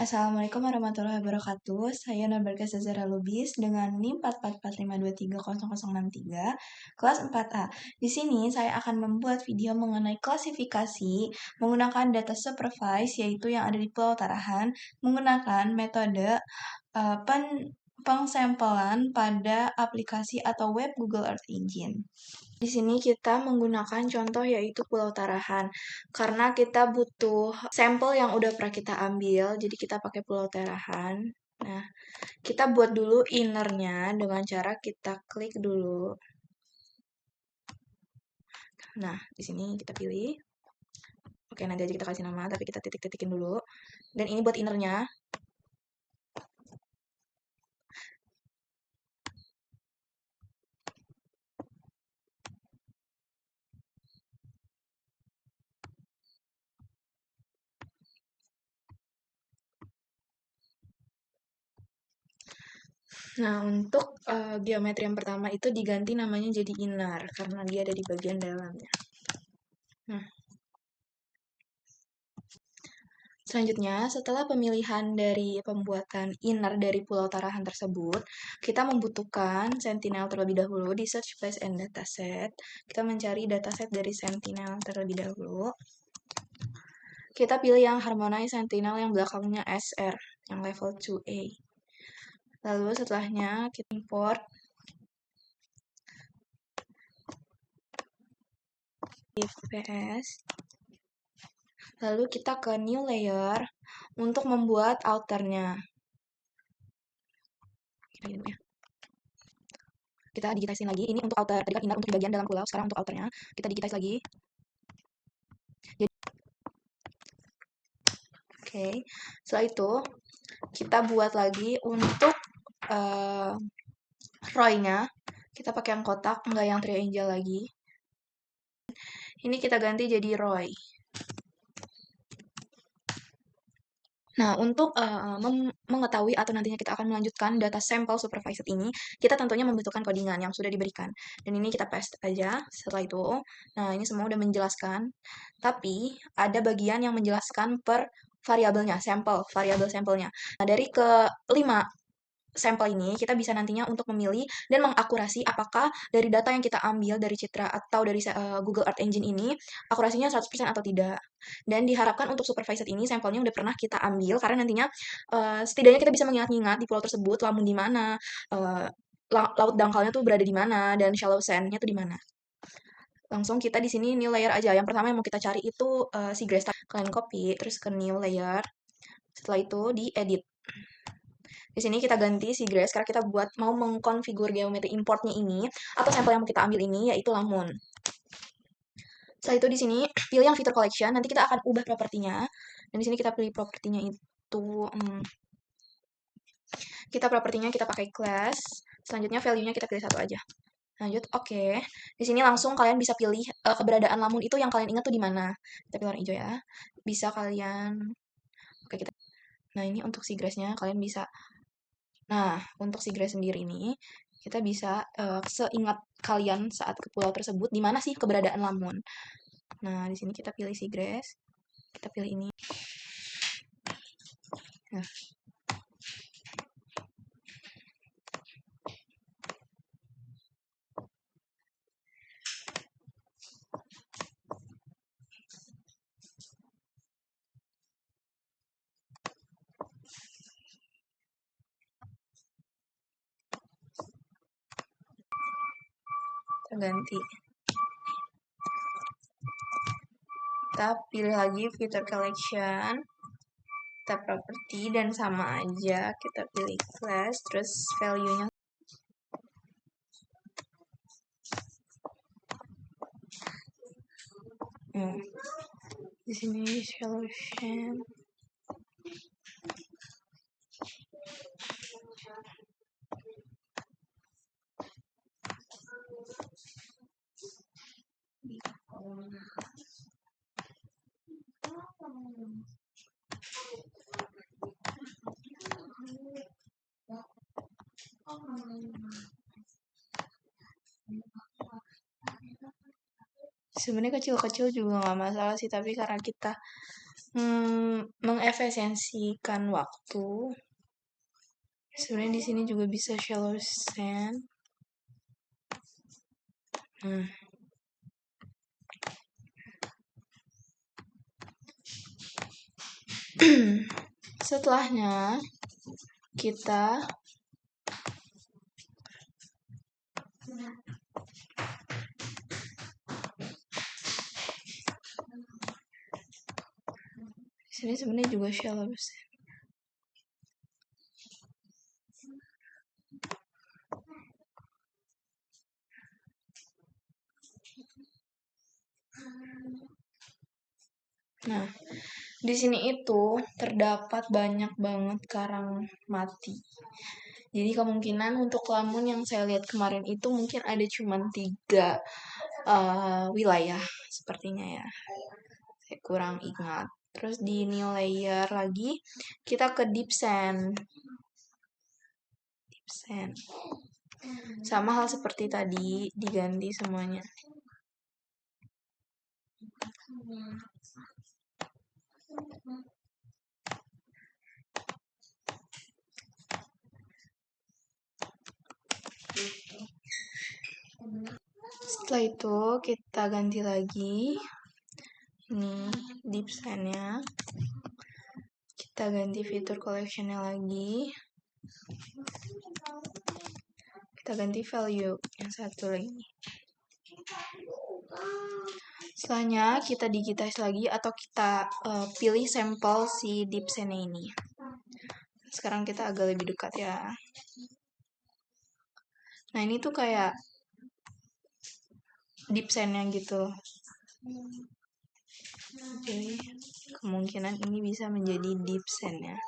Assalamualaikum warahmatullahi wabarakatuh. Saya Norberga Zazara Lubis dengan NIM 44452300063, kelas 4A. Di sini saya akan membuat video mengenai klasifikasi menggunakan data supervised, yaitu yang ada di Pulau Tarahan, menggunakan metode pengsampeln pada aplikasi atau web Google Earth Engine. Di sini kita menggunakan contoh yaitu Pulau Tarahan. Karena kita butuh sampel yang udah pernah kita ambil, jadi kita pakai Pulau Tarahan. Nah, kita buat dulu innernya dengan cara kita klik dulu. Nah, di sini kita pilih. Oke, nanti aja kita kasih nama, tapi kita titik-titikin dulu. Dan ini buat innernya. Nah, untuk geometri yang pertama itu diganti namanya jadi inner, karena dia ada di bagian dalamnya. Nah, selanjutnya, setelah pemilihan dari pembuatan inner dari Pulau Tarahan tersebut, kita membutuhkan Sentinel terlebih dahulu di Search Place and Dataset. Kita mencari dataset dari Sentinel terlebih dahulu. Kita pilih yang Harmonize Sentinel yang belakangnya SR, yang level 2A. Lalu setelahnya kita import PS. Lalu kita ke New Layer untuk membuat outernya. Kita digitisin lagi. Ini untuk outer, tadi kan inner untuk di bagian dalam pulau, sekarang untuk outernya. Kita digitize lagi. Oke, setelah itu kita buat lagi untuk ROY-nya. Kita pakai yang kotak, enggak yang triangle lagi. Ini kita ganti jadi ROY. Nah, untuk mengetahui atau nantinya kita akan melanjutkan data sampel supervised ini, kita tentunya membutuhkan codingan yang sudah diberikan. Dan ini kita paste aja setelah itu. Nah, ini semua udah menjelaskan. Tapi, ada bagian yang menjelaskan per variabelnya, variabel sampelnya. Nah, dari ke-5 sampel ini, kita bisa nantinya untuk memilih dan mengakurasi apakah dari data yang kita ambil dari Citra atau dari Google Earth Engine ini, akurasinya 100% atau tidak. Dan diharapkan untuk supervised ini, sampelnya udah pernah kita ambil, karena nantinya setidaknya kita bisa mengingat-ingat di pulau tersebut, lamun di mana, laut dangkalnya tuh berada di mana, dan shallow sand-nya tuh di mana. Langsung kita di sini new layer aja. Yang pertama yang mau kita cari itu seagrass. Kalian copy, terus ke new layer. Setelah itu di edit. Di sini kita ganti seagrass karena kita buat mau mengkonfigur geometri importnya ini atau sampel yang mau kita ambil ini yaitu lamun. Setelah itu di sini pilih yang feature collection, nanti kita akan ubah propertinya. Dan di sini kita pilih propertinya itu kita propertinya kita pakai class. Selanjutnya value-nya kita pilih satu aja. Lanjut, oke. Di sini langsung kalian bisa pilih keberadaan lamun itu yang kalian ingat tuh di mana. Kita pilih warna hijau ya. Bisa kalian Oke, kita. Nah, ini untuk seagrass-nya kalian bisa. Nah, untuk seagrass sendiri ini kita bisa seingat kalian saat ke pulau tersebut di mana sih keberadaan lamun. Nah, di sini kita pilih seagrass. Kita pilih ini. Nah. Kita ganti. Kita pilih lagi feature collection. Kita property dan sama aja. Kita pilih class, terus value-nya. Di sini solution. Sebenarnya kecil-kecil juga nggak masalah sih, tapi karena kita mengefisiensikan waktu. Sebenarnya di sini juga bisa shallow sand. Nah, setelahnya kita di sini sebenarnya juga shallow sand. Nah, di sini itu terdapat banyak banget karang mati. Jadi kemungkinan untuk Lamun yang saya lihat kemarin itu mungkin ada cuma 3 wilayah sepertinya ya. Saya kurang ingat. Terus di new layer lagi kita ke deep sand. Deep sand. Sama hal seperti tadi diganti semuanya. Setelah itu kita ganti lagi. Ini deep sand-nya. Kita ganti fitur collection-nya lagi. Kita ganti value yang satu lagi. Setelahnya kita digitize lagi atau kita pilih sampel si deep sand ini. Sekarang kita agak lebih dekat ya. Nah ini tuh kayak deep sand-nya gitu. Jadi kemungkinan ini bisa menjadi deep sand-nya.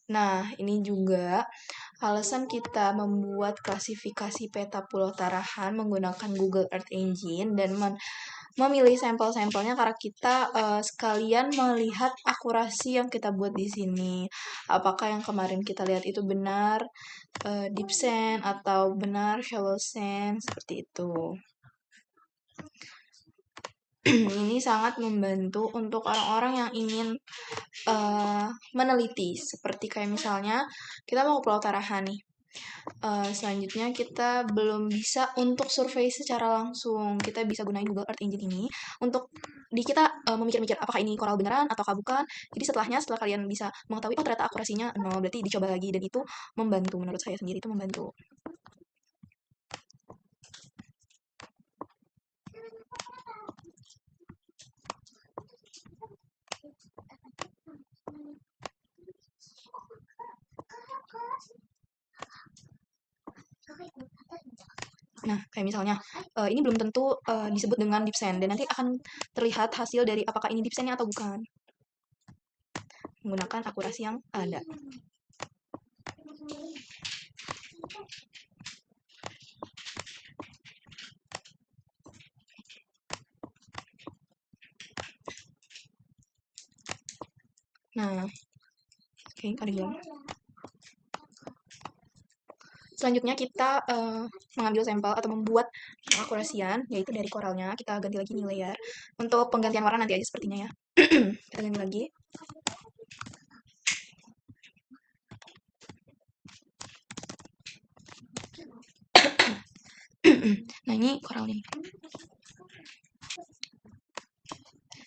Nah ini juga alasan kita membuat klasifikasi peta Pulau Tarahan menggunakan Google Earth Engine dan memilih sampel-sampelnya karena kita sekalian melihat akurasi yang kita buat di sini. Apakah yang kemarin kita lihat itu benar deep sand atau benar shallow sand seperti itu. Ini sangat membantu untuk orang-orang yang ingin meneliti, seperti kayak misalnya kita mau ke Pulau Tarahan nih. Selanjutnya kita belum bisa untuk survei secara langsung. Kita bisa gunain Google Earth Engine ini untuk kita memikir-mikir apakah ini koral beneran ataukah bukan. Jadi setelah kalian bisa mengetahui oh ternyata akurasinya 0, berarti dicoba lagi, dan itu membantu, menurut saya sendiri itu membantu. Nah, kayak misalnya ini belum tentu disebut dengan deep sand, dan nanti akan terlihat hasil dari apakah ini deep sandnya atau bukan menggunakan akurasi yang ada. Nah, oke, ada yang selanjutnya kita mengambil sampel atau membuat pengakurasian, yaitu dari koralnya. Kita ganti lagi nih layer. Untuk penggantian warna nanti aja sepertinya ya. Kita ganti lagi. Nah ini koralnya.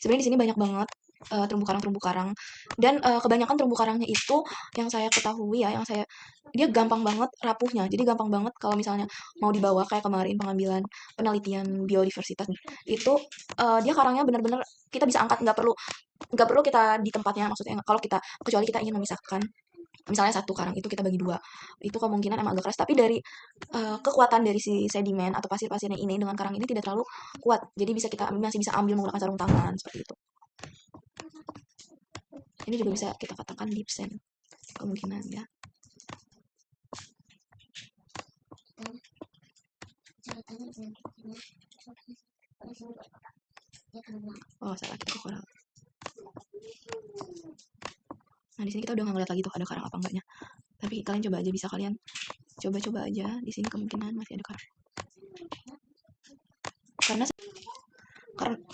Sebenarnya di sini banyak banget terumbu karang, dan kebanyakan terumbu karangnya itu yang saya ketahui ya, dia gampang banget rapuhnya. Jadi gampang banget kalau misalnya mau dibawa kayak kemarin pengambilan penelitian biodiversitas nih, itu dia karangnya benar-benar kita bisa angkat, nggak perlu kita di tempatnya, maksudnya kalau kita kecuali kita ingin memisahkan misalnya satu karang itu kita bagi 2, itu kemungkinan emang agak keras, tapi dari kekuatan dari si sedimen atau pasir-pasirnya ini dengan karang ini tidak terlalu kuat, jadi kita masih bisa ambil menggunakan sarung tangan seperti itu. Ini juga bisa kita katakan deep sand kemungkinan ya. Oh salah, kita koral. Nah di sini kita udah nggak ngeliat lagi tuh ada karang apa enggaknya, tapi kalian coba aja, bisa kalian coba aja di sini kemungkinan masih ada karang.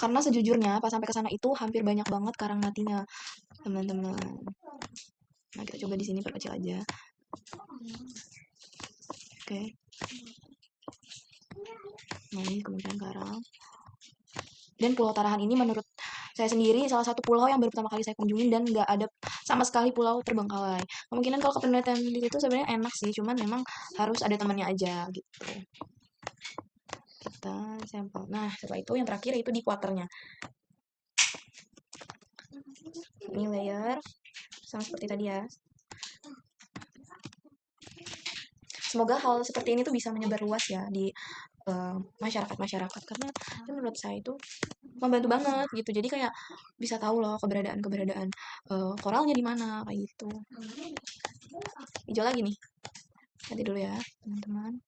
karena sejujurnya pas sampai ke sana itu hampir banyak banget karang matinya, teman-teman. Nah, kita coba di sini perkecil aja. Oke. Nah, ini kemudian karang. Dan Pulau Tarahan ini menurut saya sendiri salah satu pulau yang baru pertama kali saya kunjungi dan nggak ada sama sekali pulau terbengkalai. Kemungkinan kalau kepenelitian di situ sebenarnya enak sih, cuman memang harus ada temannya aja gitu. Kita sampel. Nah, setelah itu yang terakhir itu di quarternya. Ini layer sama seperti tadi ya. Semoga hal seperti ini tuh bisa menyebar luas ya di masyarakat-masyarakat, karena menurut saya itu membantu banget gitu. Jadi kayak bisa tahu loh keberadaan koralnya di mana kayak gitu. Hijau lagi nih. Nanti dulu ya, teman-teman.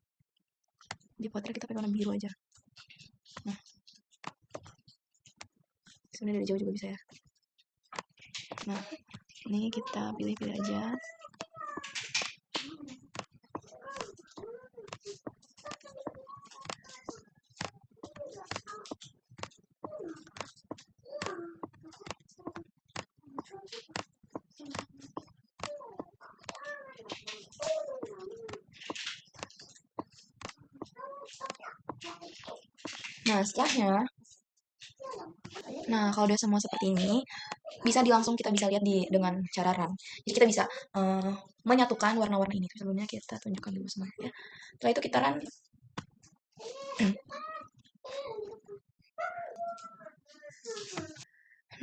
Di potret kita pakai warna biru aja. Nah, sebenarnya dari jauh juga bisa ya. Nah, ini kita pilih-pilih aja. Nah, setelahnya, nah kalau udah semua seperti ini, kita bisa lihat dengan cara run. Jadi kita bisa menyatukan warna-warna ini. Sebelumnya kita tunjukkan dulu semuanya. Setelah itu kita run.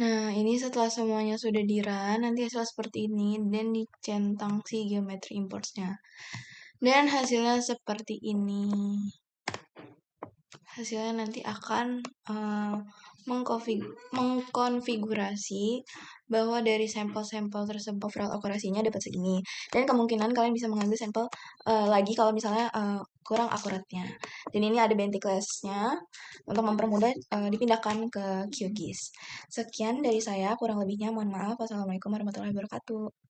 Nah, ini setelah semuanya sudah di run, nanti hasil seperti ini, dan dicentang si geometry imports-nya. Dan hasilnya seperti ini. Hasilnya nanti akan mengkonfigurasi bahwa dari sampel-sampel tersebut overall akurasinya dapat segini. Dan kemungkinan kalian bisa mengambil sampel lagi kalau misalnya kurang akuratnya. Dan ini ada Bentley class-nya untuk mempermudah dipindahkan ke QGIS. Sekian dari saya, kurang lebihnya mohon maaf. Wassalamualaikum warahmatullahi wabarakatuh.